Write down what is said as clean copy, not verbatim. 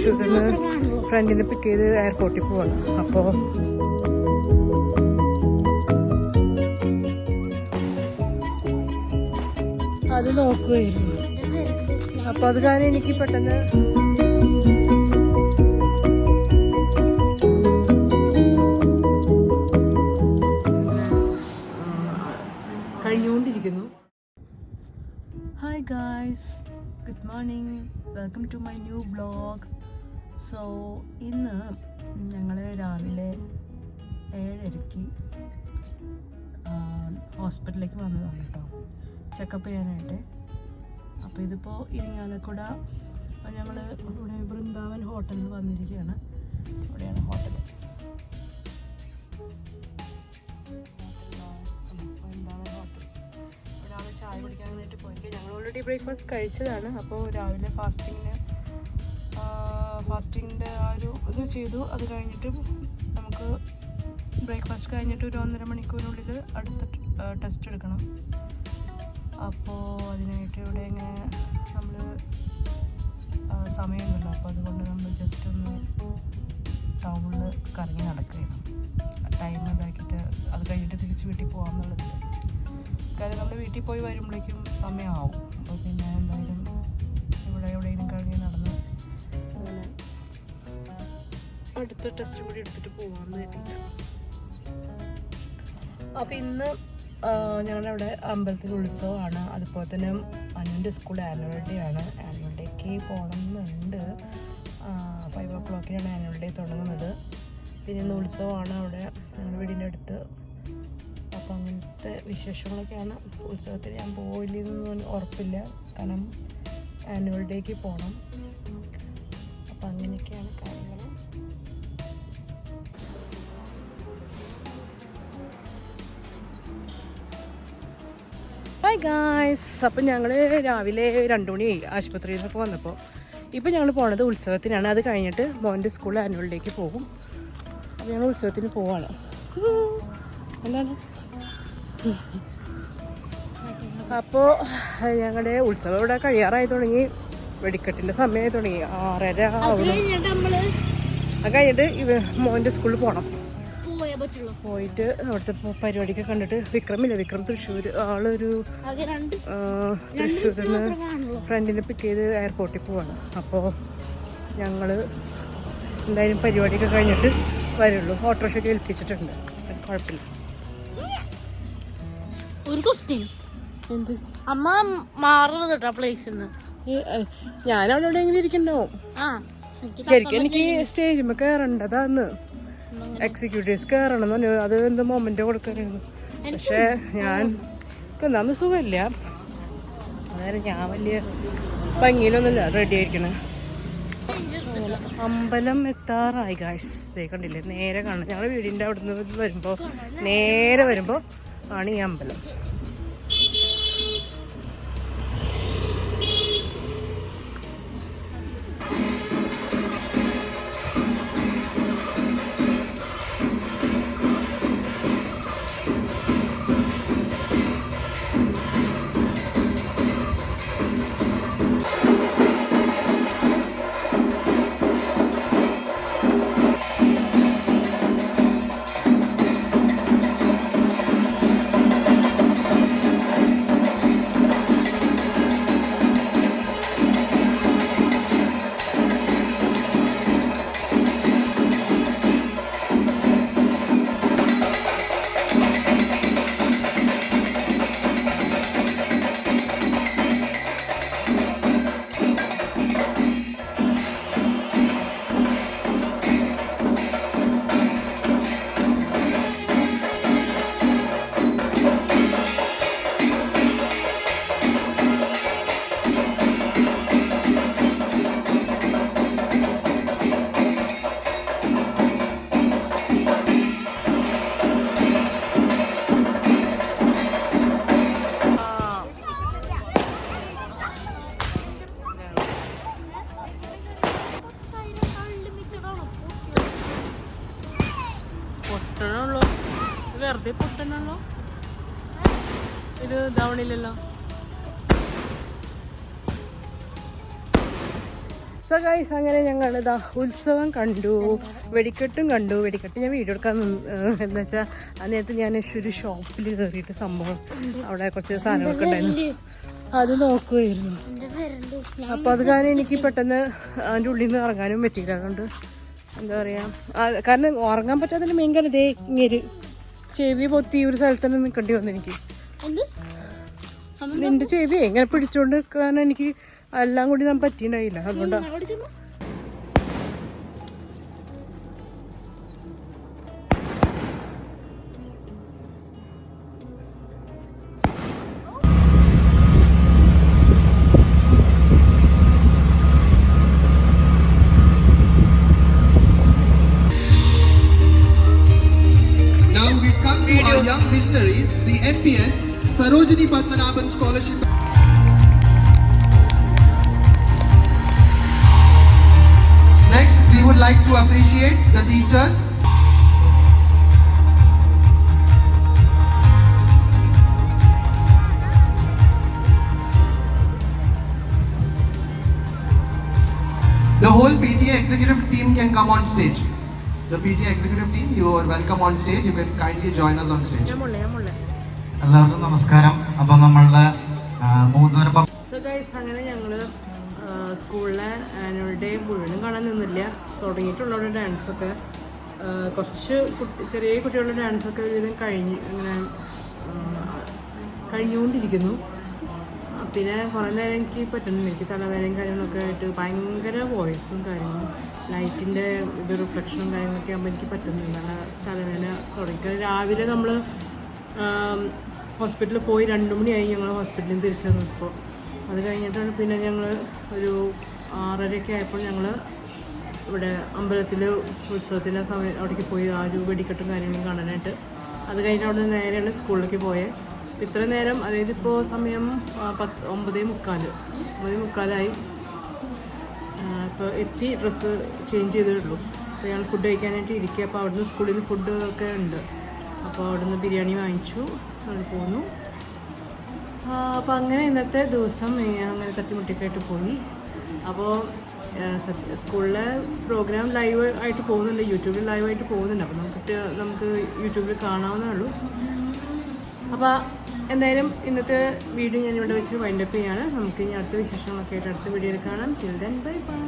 തൃശ്ശൂരിൽ നിന്ന് ഫ്രണ്ടിനെ പിക്ക് ചെയ്ത് എയർപോർട്ടിൽ പോവാണ്. അപ്പോൾ അത് നോക്കുകയായിരുന്നു. അപ്പോൾ അത് കാരണം എനിക്ക് പെട്ടെന്ന് കഴിഞ്ഞുകൊണ്ടിരിക്കുന്നു. Hi guys, good morning, welcome to my new vlog. So ഇന്ന് ഞങ്ങൾ രാവിലെ 7:30 ഹോസ്പിറ്റലിലേക്ക് വന്നതാണ് കേട്ടോ, ചെക്കപ്പ് ചെയ്യാനായിട്ട്. അപ്പോൾ ഇതിപ്പോൾ ഇരിങ്ങാലക്കുട ഞങ്ങൾ ഇവിടെ വൃന്ദാവൻ ഹോട്ടലിൽ വന്നിരിക്കുകയാണ്. ഇവിടെയാണ് ഹോട്ടൽ. ചായ കുടിക്കാൻ വേണ്ടിയിട്ട് പോയി. ഞങ്ങൾ ഓൾറെഡി ബ്രേക്ക്ഫാസ്റ്റ് കഴിച്ചതാണ്. അപ്പോൾ രാവിലെ ഫാസ്റ്റിങ്ങിൻ്റെ ആ ഒരു ഇത് ചെയ്തു. അത് കഴിഞ്ഞിട്ട് നമുക്ക് ബ്രേക്ക്ഫാസ്റ്റ് കഴിഞ്ഞിട്ട് ഒരു 1.5 മണിക്കൂറിനുള്ളിൽ അടുത്ത ടെസ്റ്റ് എടുക്കണം. അപ്പോൾ അതിനായിട്ട് ഇവിടെ ഇങ്ങനെ നമ്മൾ സമയമില്ലല്ലോ. അപ്പോൾ അതുകൊണ്ട് നമ്മൾ ജസ്റ്റ് ഒന്ന് ടൗണിൽ കറങ്ങി നടക്കുകയാണ്. ടൈം ഇതാക്കിയിട്ട് അത് കഴിഞ്ഞിട്ട് തിരിച്ച് വീട്ടിൽ പോകാമെന്നുള്ളത്. കാര്യം നമ്മൾ വീട്ടിൽ പോയി വരുമ്പോഴേക്കും സമയമാവും. അപ്പോൾ പിന്നെ എന്തായാലും ഇവിടെ എവിടെയെങ്കിലും കറങ്ങി നടന്ന് അങ്ങനെ അടുത്ത ടെസ്റ്റ് കൂടി എടുത്തിട്ട് പോകാമെന്ന് കരുതിയില്ല. അപ്പോൾ ഇന്ന് ഞങ്ങളുടെ അവിടെ അമ്പലത്തിൽ ഉത്സവമാണ്. അതുപോലെ തന്നെ അനുവിൻ്റെ സ്കൂൾ ആനുവൽ ഡേ ആണ്. ആനുവൽ ഡേക്ക് പോകണം എന്നുണ്ട്. 5 o'clock ആനുവൽ ഡേ തുടങ്ങുന്നത്. പിന്നെ ഇന്ന് ഉത്സവമാണ് അവിടെ ഞങ്ങളുടെ വീടിൻ്റെ അടുത്ത്. അപ്പോൾ അങ്ങനത്തെ വിശേഷങ്ങളൊക്കെയാണ്. ഉത്സവത്തിൽ ഞാൻ പോയില്ലെന്നൊന്നും ഉറപ്പില്ല, കാരണം ആനുവൽ ഡേക്ക് പോകണം. അപ്പോൾ അങ്ങനെയൊക്കെയാണ് കാര്യങ്ങൾ. ഹായ് ഗായ്സ്, അപ്പം ഞങ്ങൾ രാവിലെ 2 മണിയായി ആശുപത്രിയിൽ നിന്നൊക്കെ വന്നപ്പോൾ. ഇപ്പോൾ ഞങ്ങൾ പോണത് ഉത്സവത്തിനാണ്. അത് കഴിഞ്ഞിട്ട് മോൻ്റെ സ്കൂളിൽ ആനുവൽ ഡേക്ക് പോകും. അപ്പോൾ ഞങ്ങൾ ഉത്സവത്തിന് പോവാണ്. എന്താണ് അപ്പോൾ ഞങ്ങളുടെ ഉത്സവം ഇവിടെ കഴിയാറായി തുടങ്ങി. വെടിക്കെട്ടിൻ്റെ സമയമായി തുടങ്ങി. 6:30 ആവണം. അത് കഴിഞ്ഞിട്ട് മോൻ്റെ സ്കൂളിൽ പോകണം. പോയിട്ട് അവിടുത്തെ പരിപാടിയൊക്കെ കണ്ടിട്ട് വിക്രം തൃശ്ശൂർ ആളൊരു തൃശ്ശൂരിൽ നിന്ന് ഫ്രണ്ടിനെ പിക്ക് ചെയ്ത് എയർപോർട്ടിൽ പോവാണ്. അപ്പോൾ ഞങ്ങൾ എന്തായാലും പരിപാടിയൊക്കെ കഴിഞ്ഞിട്ട് വരുള്ളൂ. ഓട്ടോറിക്ഷയൊക്കെ ഏൽപ്പിച്ചിട്ടുണ്ട്, കുഴപ്പമില്ല. ഒരു ക്വസ്റ്റ്യൻ, എന്ത് അമ്മ മാറുന്നത് പ്ലേസ്? ഞാനവിടെ എവിടെയെങ്കിലും ഇരിക്കണ്ടാവും. ശരിക്കും എനിക്ക് സ്റ്റേജിൽ കയറേണ്ടതാന്ന്, എക്സിക്യൂട്ടീവ്സ് കയറണം എന്ന് പറഞ്ഞു. അത് എന്ത് മൊമെന്റ് കൊടുക്കാനായിരുന്നു. പക്ഷെ ഞാൻ ഒന്നാമത് സുഖമില്ല, അതായത് ഞാൻ വലിയ ഭംഗിയിലൊന്നുമില്ല റെഡി ആയിരിക്കണേ. അമ്പലം എത്താറായി ഗായ്സ്. ഇതേ കണ്ടില്ലേ, നേരെ കാണാം. ഞങ്ങളുടെ വീടിൻ്റെ അവിടെ നിന്ന് വരുമ്പോൾ നേരെ വരുമ്പോൾ ആണ് ഈ അമ്പലം. പൊട്ടണുള്ളൂ, വെറുതെ പൊട്ടണുള്ളൂ. ഇത് ഇതാവണില്ലല്ലോ. സോ ഗൈസ് അങ്ങനെ ഞങ്ങൾ ഇതാ ഉത്സവം കണ്ടു, വെടിക്കെട്ടും കണ്ടു. വെടിക്കെട്ട് ഞാൻ വീഡിയോ എടുക്കാൻ എന്ന് വെച്ചാൽ ആ നേരത്ത് ഞാൻ ഒരു ഷോപ്പിൽ കയറിയിട്ട് സംഭവം അവിടെ കുറച്ച് സാധനങ്ങളൊക്കെ ഉണ്ടായിരുന്നു, അത് നോക്കുമായിരുന്നു. അപ്പോൾ അത് കാരണം എനിക്ക് പെട്ടെന്ന് അതിൻ്റെ ഉള്ളിൽ നിന്ന് ഇറങ്ങാനും പറ്റിയില്ല. അതുകൊണ്ട് എന്താ പറയുക, കാരണം ഉറങ്ങാൻ പറ്റാത്തതിൻ്റെ മെയിൻ കാരണം ഇതേ ഇങ്ങനെ ചെവി പൊത്തി ഒരു സ്ഥലത്ത് തന്നെ നിൽക്കേണ്ടി വന്നു എനിക്ക്. നിന്റെ ചെവി എങ്ങനെ പിടിച്ചോണ്ട് നിൽക്കാൻ എനിക്ക് എല്ലാം കൂടി ഞാൻ പറ്റിയിട്ടുണ്ടായില്ല. അതുകൊണ്ടാണ് Now we come to our young visionaries, the MPS Sarojini Padmanabhan Scholarship. Next, we would like to appreciate the teachers. The whole PTA executive team can come on stage. The PTA executive team, you are welcome on stage. You can kindly join us on stage. എല്ലാവർക്കും നമസ്കാരം. അപ്പം നമ്മളുടെ അങ്ങനെ ഞങ്ങൾ സ്കൂളിലെ annual day മുഴുവനും കാണാൻ നിന്നില്ല. തുടങ്ങിയിട്ടുള്ളവരുടെ ഡാൻസൊക്കെ കുറച്ച് ചെറിയ കുട്ടികളുടെ ഡാൻസൊക്കെ ഒരുവിധം അങ്ങനെ കഴിഞ്ഞുകൊണ്ടിരിക്കുന്നു. പിന്നെ കുറേ നേരം എനിക്ക് പറ്റുന്നില്ല, എനിക്ക് തലവേദനയും കാര്യങ്ങളൊക്കെ ആയിട്ട് ഭയങ്കര വോയിസും കാര്യങ്ങളും ലൈറ്റിൻ്റെ ഇത് റിഫ്ലക്ഷനും കാര്യങ്ങളൊക്കെ ആകുമ്പോൾ എനിക്ക് പറ്റുന്നില്ല. തലവേദന തുടങ്ങി. രാവിലെ നമ്മൾ ഹോസ്പിറ്റലിൽ പോയി 2 മണിയായി ഞങ്ങൾ ഹോസ്പിറ്റലിൽ നിന്ന് തിരിച്ചു വന്നപ്പോൾ. അത് കഴിഞ്ഞിട്ടാണ് പിന്നെ ഞങ്ങൾ ഒരു 6:30 ആയപ്പോൾ ഞങ്ങൾ ഇവിടെ അമ്പലത്തിൽ ഉത്സവത്തിൻ്റെ സമയം അവിടേക്ക് പോയി ആ ഒരു വെടിക്കെട്ടും കാര്യങ്ങളും കാണാനായിട്ട്. അത് കഴിഞ്ഞിട്ട് അവിടെ നിന്ന് നേരെയാണ് സ്കൂളിലേക്ക് പോയത്. ഇത്ര നേരം, അതായത് ഇപ്പോൾ സമയം 9:45 ഇപ്പോൾ എത്തി ഡ്രസ്സ് ചേഞ്ച് ചെയ്തിട്ടുള്ളൂ. അപ്പോൾ ഞങ്ങൾ ഫുഡ് കഴിക്കാനായിട്ട് ഇരിക്കുക. അപ്പോൾ അവിടുന്ന് സ്കൂളിൽ നിന്ന് ഫുഡ് ഒക്കെ ഉണ്ട്. അപ്പോൾ അവിടുന്ന് ബിരിയാണി വാങ്ങിച്ചു, അത് പോന്നു. അപ്പോൾ അങ്ങനെ ഇന്നത്തെ ദിവസം അങ്ങനെ തട്ടിമുട്ടിക്കായിട്ട് പോയി. അപ്പോൾ സ്കൂളിലെ പ്രോഗ്രാം ലൈവ് ആയിട്ട് പോകുന്നുണ്ട്, യൂട്യൂബിൽ ലൈവായിട്ട് പോകുന്നുണ്ട്. അപ്പോൾ നമുക്ക് യൂട്യൂബിൽ കാണാവുന്നേ ഉള്ളൂ. അപ്പോൾ എന്തായാലും ഇന്നത്തെ വീഡിയോ ഞാനിവിടെ വെച്ച് വൈൻഡപ്പ് ചെയ്യാണ്. നമുക്ക് ഇനി അടുത്ത വിശേഷങ്ങളൊക്കെ ആയിട്ട് അടുത്ത വീഡിയോയിൽ കാണാം. Till then bye bye.